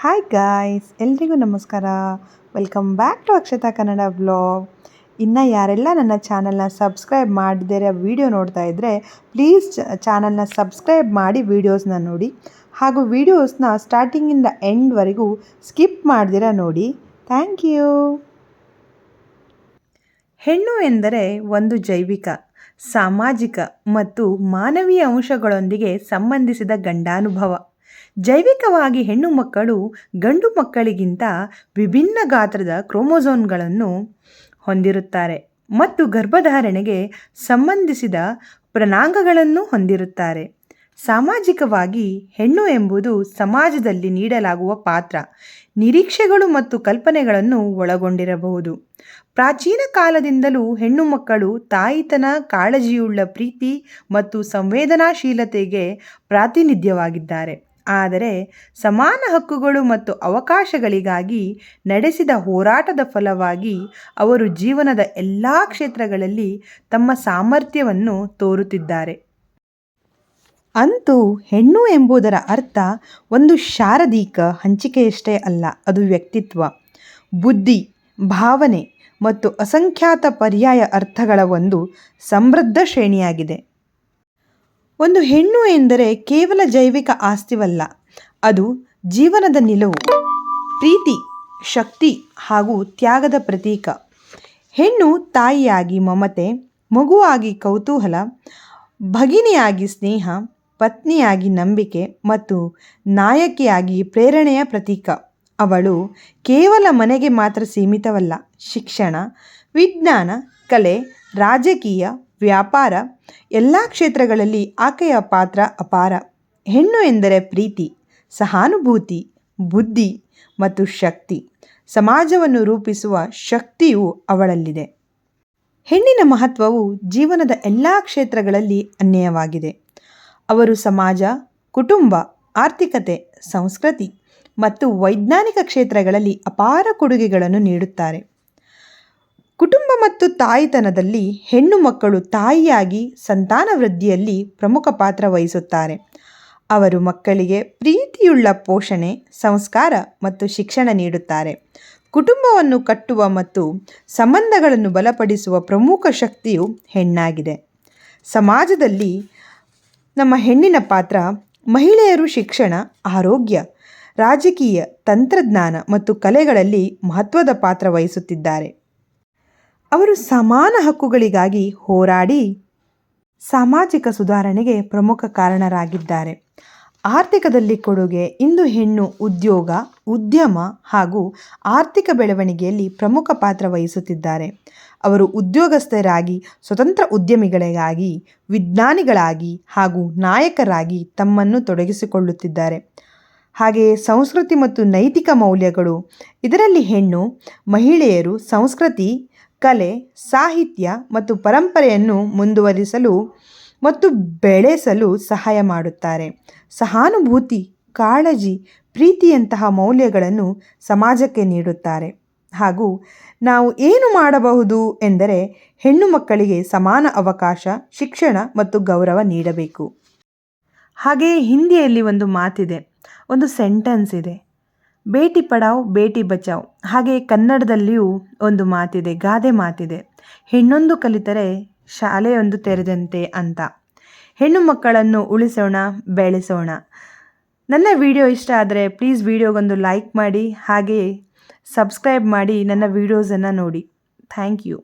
Hi guys, ಎಲ್ರಿಗೂ ನಮಸ್ಕಾರ. Welcome back to Akshata Kannada vlog. ಇನ್ನು ಯಾರೆಲ್ಲ ನನ್ನ ಚಾನಲ್ನ ಸಬ್ಸ್ಕ್ರೈಬ್ ಮಾಡದಿರೋ ವಿಡಿಯೋ ನೋಡ್ತಾ ಇದ್ದರೆ ಪ್ಲೀಸ್ ಚಾನಲ್ನ ಸಬ್ಸ್ಕ್ರೈಬ್ ಮಾಡಿ ವೀಡಿಯೋಸ್ನ ನೋಡಿ, ಹಾಗೂ ವೀಡಿಯೋಸ್ನ ಸ್ಟಾರ್ಟಿಂಗಿಂದ ಎಂಡ್ವರೆಗೂ ಸ್ಕಿಪ್ ಮಾಡ್ದಿರ ನೋಡಿ. Thank you. ಹೆಣ್ಣು ಎಂದರೆ ಒಂದು ಜೈವಿಕ, ಸಾಮಾಜಿಕ ಮತ್ತು ಮಾನವೀಯ ಅಂಶಗಳೊಂದಿಗೆ ಸಂಬಂಧಿಸಿದ ಗಂಡಾನುಭವ. ಜೈವಿಕವಾಗಿ ಹೆಣ್ಣು ಮಕ್ಕಳು ಗಂಡು ಮಕ್ಕಳಿಗಿಂತ ವಿಭಿನ್ನ ಗಾತ್ರದ ಕ್ರೋಮೋಸೋಮ್ಗಳನ್ನು ಹೊಂದಿರುತ್ತಾರೆ ಮತ್ತು ಗರ್ಭಧಾರಣೆಗೆ ಸಂಬಂಧಿಸಿದ ಪ್ರಣಾಂಗಗಳನ್ನು ಹೊಂದಿರುತ್ತಾರೆ. ಸಾಮಾಜಿಕವಾಗಿ ಹೆಣ್ಣು ಎಂಬುದು ಸಮಾಜದಲ್ಲಿ ನೀಡಲಾಗುವ ಪಾತ್ರ, ನಿರೀಕ್ಷೆಗಳು ಮತ್ತು ಕಲ್ಪನೆಗಳನ್ನು ಒಳಗೊಂಡಿರಬಹುದು. ಪ್ರಾಚೀನ ಕಾಲದಿಂದಲೂ ಹೆಣ್ಣು ಮಕ್ಕಳು ತಾಯಿತನ, ಕಾಳಜಿಯುಳ್ಳ ಪ್ರೀತಿ ಮತ್ತು ಸಂವೇದನಾಶೀಲತೆಗೆ ಪ್ರಾತಿನಿಧ್ಯವಾಗಿದ್ದಾರೆ. ಆದರೆ ಸಮಾನ ಹಕ್ಕುಗಳು ಮತ್ತು ಅವಕಾಶಗಳಿಗಾಗಿ ನಡೆಸಿದ ಹೋರಾಟದ ಫಲವಾಗಿ ಅವರು ಜೀವನದ ಎಲ್ಲ ಕ್ಷೇತ್ರಗಳಲ್ಲಿ ತಮ್ಮ ಸಾಮರ್ಥ್ಯವನ್ನು ತೋರುತ್ತಿದ್ದಾರೆ. ಅಂತೂ ಹೆಣ್ಣು ಎಂಬುದರ ಅರ್ಥ ಒಂದು ಶಾರೀರಿಕ ಹಂಚಿಕೆಯಷ್ಟೇ ಅಲ್ಲ, ಅದು ವ್ಯಕ್ತಿತ್ವ, ಬುದ್ಧಿ, ಭಾವನೆ ಮತ್ತು ಅಸಂಖ್ಯಾತ ಪರ್ಯಾಯ ಅರ್ಥಗಳ ಒಂದು ಸಮೃದ್ಧ ಶ್ರೇಣಿಯಾಗಿದೆ. ಒಂದು ಹೆಣ್ಣು ಎಂದರೆ ಕೇವಲ ಜೈವಿಕ ಆಸ್ತಿವಲ್ಲ, ಅದು ಜೀವನದ ನಿಲುವು, ಪ್ರೀತಿ, ಶಕ್ತಿ ಹಾಗೂ ತ್ಯಾಗದ ಪ್ರತೀಕ. ಹೆಣ್ಣು ತಾಯಿಯಾಗಿ ಮಮತೆ, ಮಗುವಾಗಿ ಕೌತೂಹಲ, ಭಗಿನಿಯಾಗಿ ಸ್ನೇಹ, ಪತ್ನಿಯಾಗಿ ನಂಬಿಕೆ ಮತ್ತು ನಾಯಕಿಯಾಗಿ ಪ್ರೇರಣೆಯ ಪ್ರತೀಕ. ಅವಳು ಕೇವಲ ಮನೆಗೆ ಮಾತ್ರ ಸೀಮಿತವಲ್ಲ, ಶಿಕ್ಷಣ, ವಿಜ್ಞಾನ, ಕಲೆ, ರಾಜಕೀಯ, ವ್ಯಾಪಾರ ಎಲ್ಲ ಕ್ಷೇತ್ರಗಳಲ್ಲಿ ಆಕೆಯ ಪಾತ್ರ ಅಪಾರ. ಹೆಣ್ಣು ಎಂದರೆ ಪ್ರೀತಿ, ಸಹಾನುಭೂತಿ, ಬುದ್ಧಿ ಮತ್ತು ಶಕ್ತಿ. ಸಮಾಜವನ್ನು ರೂಪಿಸುವ ಶಕ್ತಿಯು ಅವಳಲ್ಲಿದೆ. ಹೆಣ್ಣಿನ ಮಹತ್ವವು ಜೀವನದ ಎಲ್ಲ ಕ್ಷೇತ್ರಗಳಲ್ಲಿ ಅನ್ವಯವಾಗಿದೆ. ಅವರು ಸಮಾಜ, ಕುಟುಂಬ, ಆರ್ಥಿಕತೆ, ಸಂಸ್ಕೃತಿ ಮತ್ತು ವೈಜ್ಞಾನಿಕ ಕ್ಷೇತ್ರಗಳಲ್ಲಿ ಅಪಾರ ಕೊಡುಗೆಗಳನ್ನು ನೀಡುತ್ತಾರೆ. ಕುಟುಂಬ ಮತ್ತು ತಾಯಿತನದಲ್ಲಿ ಹೆಣ್ಣು ಮಕ್ಕಳು ತಾಯಿಯಾಗಿ ಸಂತಾನ ವೃದ್ಧಿಯಲ್ಲಿ ಪ್ರಮುಖ ಪಾತ್ರ ವಹಿಸುತ್ತಾರೆ. ಅವರು ಮಕ್ಕಳಿಗೆ ಪ್ರೀತಿಯುಳ್ಳ ಪೋಷಣೆ, ಸಂಸ್ಕಾರ ಮತ್ತು ಶಿಕ್ಷಣ ನೀಡುತ್ತಾರೆ. ಕುಟುಂಬವನ್ನು ಕಟ್ಟುವ ಮತ್ತು ಸಂಬಂಧಗಳನ್ನು ಬಲಪಡಿಸುವ ಪ್ರಮುಖ ಶಕ್ತಿಯು ಹೆಣ್ಣಾಗಿದೆ. ಸಮಾಜದಲ್ಲಿ ನಮ್ಮ ಹೆಣ್ಣಿನ ಪಾತ್ರ: ಮಹಿಳೆಯರು ಶಿಕ್ಷಣ, ಆರೋಗ್ಯ, ರಾಜಕೀಯ, ತಂತ್ರಜ್ಞಾನ ಮತ್ತು ಕಲೆಗಳಲ್ಲಿ ಮಹತ್ವದ ಪಾತ್ರ ವಹಿಸುತ್ತಿದ್ದಾರೆ. ಅವರು ಸಮಾನ ಹಕ್ಕುಗಳಿಗಾಗಿ ಹೋರಾಡಿ ಸಾಮಾಜಿಕ ಸುಧಾರಣೆಗೆ ಪ್ರಮುಖ ಕಾರಣರಾಗಿದ್ದಾರೆ. ಆರ್ಥಿಕದಲ್ಲಿ ಕೊಡುಗೆ: ಇಂದು ಹೆಣ್ಣು ಉದ್ಯೋಗ, ಉದ್ಯಮ ಹಾಗೂ ಆರ್ಥಿಕ ಬೆಳವಣಿಗೆಯಲ್ಲಿ ಪ್ರಮುಖ ಪಾತ್ರ ವಹಿಸುತ್ತಿದ್ದಾರೆ. ಅವರು ಉದ್ಯೋಗಸ್ಥರಾಗಿ, ಸ್ವತಂತ್ರ ಉದ್ಯಮಿಗಳಾಗಿ, ವಿಜ್ಞಾನಿಗಳಾಗಿ ಹಾಗೂ ನಾಯಕರಾಗಿ ತಮ್ಮನ್ನು ತೊಡಗಿಸಿಕೊಳ್ಳುತ್ತಿದ್ದಾರೆ. ಹಾಗೆಯೇ ಸಂಸ್ಕೃತಿ ಮತ್ತು ನೈತಿಕ ಮೌಲ್ಯಗಳು: ಇದರಲ್ಲಿ ಹೆಣ್ಣು ಮಹಿಳೆಯರು ಸಂಸ್ಕೃತಿ, ಕಲೆ, ಸಾಹಿತ್ಯ ಮತ್ತು ಪರಂಪರೆಯನ್ನು ಮುಂದುವರಿಸಲು ಮತ್ತು ಬೆಳೆಸಲು ಸಹಾಯ ಮಾಡುತ್ತಾರೆ. ಸಹಾನುಭೂತಿ, ಕಾಳಜಿ, ಪ್ರೀತಿಯಂತಹ ಮೌಲ್ಯಗಳನ್ನು ಸಮಾಜಕ್ಕೆ ನೀಡುತ್ತಾರೆ. ಹಾಗೂ ನಾವು ಏನು ಮಾಡಬಹುದು ಎಂದರೆ ಹೆಣ್ಣು ಮಕ್ಕಳಿಗೆ ಸಮಾನ ಅವಕಾಶ, ಶಿಕ್ಷಣ ಮತ್ತು ಗೌರವ ನೀಡಬೇಕು. ಹಾಗೆಯೇ ಹಿಂದಿಯಲ್ಲಿ ಒಂದು ಮಾತಿದೆ, ಒಂದು ಸೆಂಟೆನ್ಸ್ ಇದೆ, ಬೇಟಿ ಪಡಾವ್ ಬೇಟಿ ಬಚಾವ್. ಹಾಗೆಯೇ ಕನ್ನಡದಲ್ಲಿಯೂ ಒಂದು ಮಾತಿದೆ, ಗಾದೆ ಮಾತಿದೆ, ಹೆಣ್ಣೊಂದು ಕಲಿತರೆ ಶಾಲೆಯೊಂದು ತೆರೆದಂತೆ ಅಂತ. ಹೆಣ್ಣು ಮಕ್ಕಳನ್ನು ಉಳಿಸೋಣ, ಬೆಳೆಸೋಣ. ನನ್ನ ವಿಡಿಯೋ ಇಷ್ಟ ಆದರೆ ಪ್ಲೀಸ್ ವಿಡಿಯೋಗೊಂದು ಲೈಕ್ ಮಾಡಿ, ಹಾಗೆಯೇ ಸಬ್ಸ್ಕ್ರೈಬ್ ಮಾಡಿ ನನ್ನ ವೀಡಿಯೋಸನ್ನು ನೋಡಿ. Thank you.